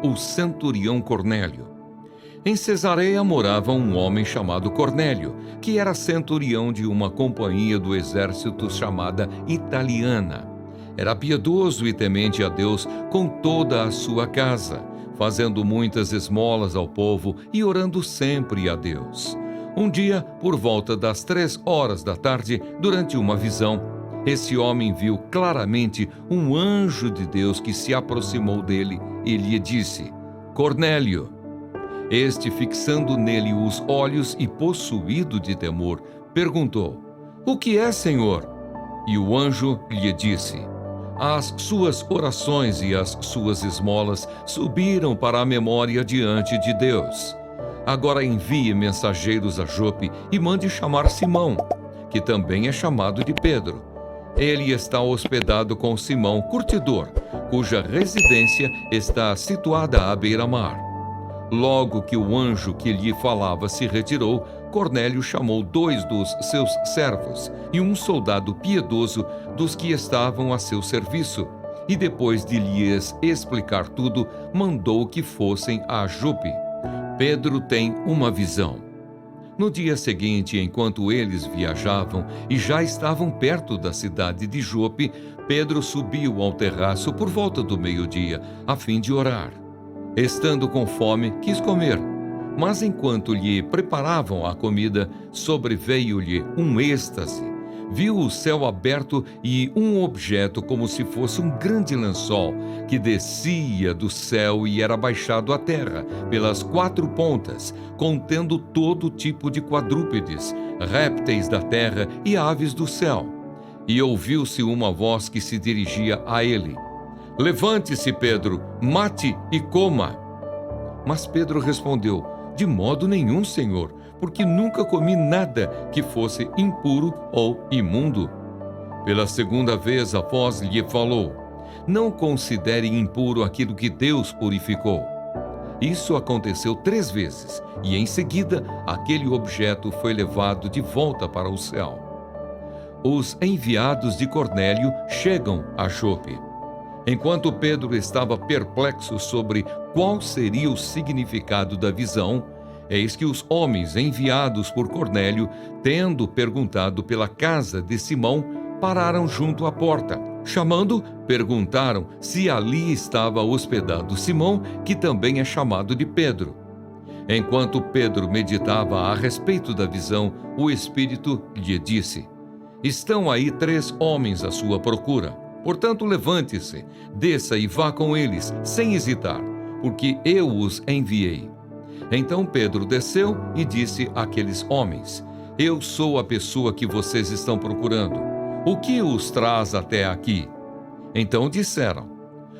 O centurião Cornélio. Em Cesareia morava um homem chamado Cornélio, que era centurião de uma companhia do exército chamada Italiana. Era piedoso e temente a Deus com toda a sua casa, fazendo muitas esmolas ao povo e orando sempre a Deus. Um dia, por volta das 3 horas da tarde, durante uma visão, esse homem viu claramente um anjo de Deus que se aproximou dele e lhe disse: Cornélio. Este, fixando nele os olhos e possuído de temor, perguntou: O que é, Senhor? E o anjo lhe disse: As suas orações e as suas esmolas subiram para a memória diante de Deus. Agora envie mensageiros a Jope e mande chamar Simão, que também é chamado de Pedro. Ele está hospedado com Simão, curtidor, cuja residência está situada à beira-mar. Logo que o anjo que lhe falava se retirou, Cornélio chamou 2 dos seus servos e um soldado piedoso dos que estavam a seu serviço, e depois de lhes explicar tudo, mandou que fossem a Jope. Pedro tem uma visão. No dia seguinte, enquanto eles viajavam e já estavam perto da cidade de Jope, Pedro subiu ao terraço por volta do meio-dia, a fim de orar. Estando com fome, quis comer, mas enquanto lhe preparavam a comida, sobreveio-lhe um êxtase. Viu o céu aberto e um objeto como se fosse um grande lençol, que descia do céu e era baixado à terra, pelas 4 pontas, contendo todo tipo de quadrúpedes, répteis da terra e aves do céu. E ouviu-se uma voz que se dirigia a ele: Levante-se, Pedro, mate e coma. Mas Pedro respondeu: De modo nenhum, Senhor, porque nunca comi nada que fosse impuro ou imundo. Pela 2ª vez a voz lhe falou: Não considere impuro aquilo que Deus purificou. Isso aconteceu 3 vezes, e em seguida aquele objeto foi levado de volta para o céu. Os enviados de Cornélio chegam a Jope. Enquanto Pedro estava perplexo sobre qual seria o significado da visão, eis que os homens enviados por Cornélio, tendo perguntado pela casa de Simão, pararam junto à porta. Chamando, perguntaram se ali estava hospedado Simão, que também é chamado de Pedro. Enquanto Pedro meditava a respeito da visão, o Espírito lhe disse: Estão aí 3 homens à sua procura. Portanto, levante-se, desça e vá com eles, sem hesitar, porque eu os enviei. Então Pedro desceu e disse àqueles homens: Eu sou a pessoa que vocês estão procurando. O que os traz até aqui? Então disseram: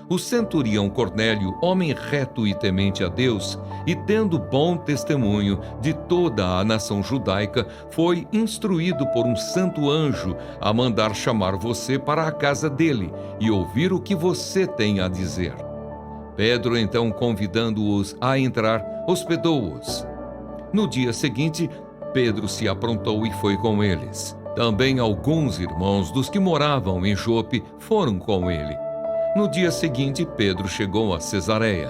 O centurião Cornélio, homem reto e temente a Deus, e tendo bom testemunho de toda a nação judaica, foi instruído por um santo anjo a mandar chamar você para a casa dele e ouvir o que você tem a dizer. Pedro, então, convidando-os a entrar, hospedou-os. No dia seguinte, Pedro se aprontou e foi com eles. Também alguns irmãos dos que moravam em Jope foram com ele. No dia seguinte, Pedro chegou a Cesareia.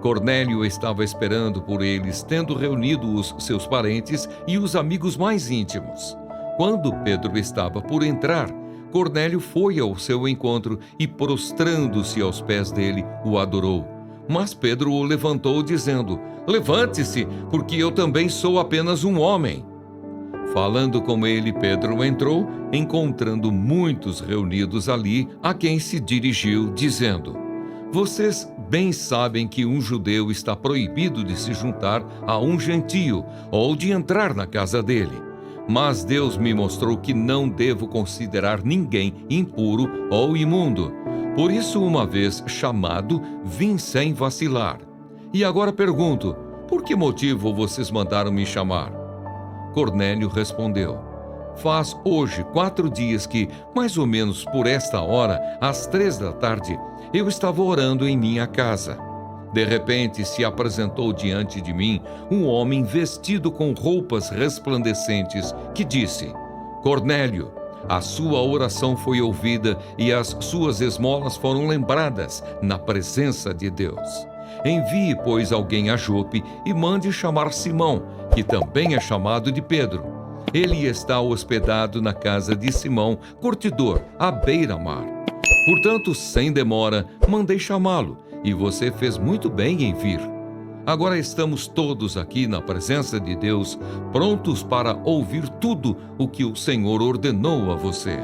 Cornélio estava esperando por eles, tendo reunido os seus parentes e os amigos mais íntimos. Quando Pedro estava por entrar, Cornélio foi ao seu encontro e, prostrando-se aos pés dele, o adorou. Mas Pedro o levantou, dizendo: Levante-se, porque eu também sou apenas um homem. Falando com ele, Pedro entrou, encontrando muitos reunidos ali, a quem se dirigiu, dizendo: Vocês bem sabem que um judeu está proibido de se juntar a um gentio ou de entrar na casa dele. Mas Deus me mostrou que não devo considerar ninguém impuro ou imundo. Por isso, uma vez chamado, vim sem vacilar. E agora pergunto: por que motivo vocês mandaram me chamar? Cornélio respondeu: Faz hoje 4 dias que, mais ou menos por esta hora, às 3 da tarde, eu estava orando em minha casa. De repente se apresentou diante de mim um homem vestido com roupas resplandecentes, que disse: Cornélio, a sua oração foi ouvida e as suas esmolas foram lembradas na presença de Deus. Envie, pois, alguém a Jope e mande chamar Simão, que também é chamado de Pedro. Ele está hospedado na casa de Simão, curtidor, à beira-mar. Portanto, sem demora, mandei chamá-lo, e você fez muito bem em vir. Agora estamos todos aqui na presença de Deus, prontos para ouvir tudo o que o Senhor ordenou a você.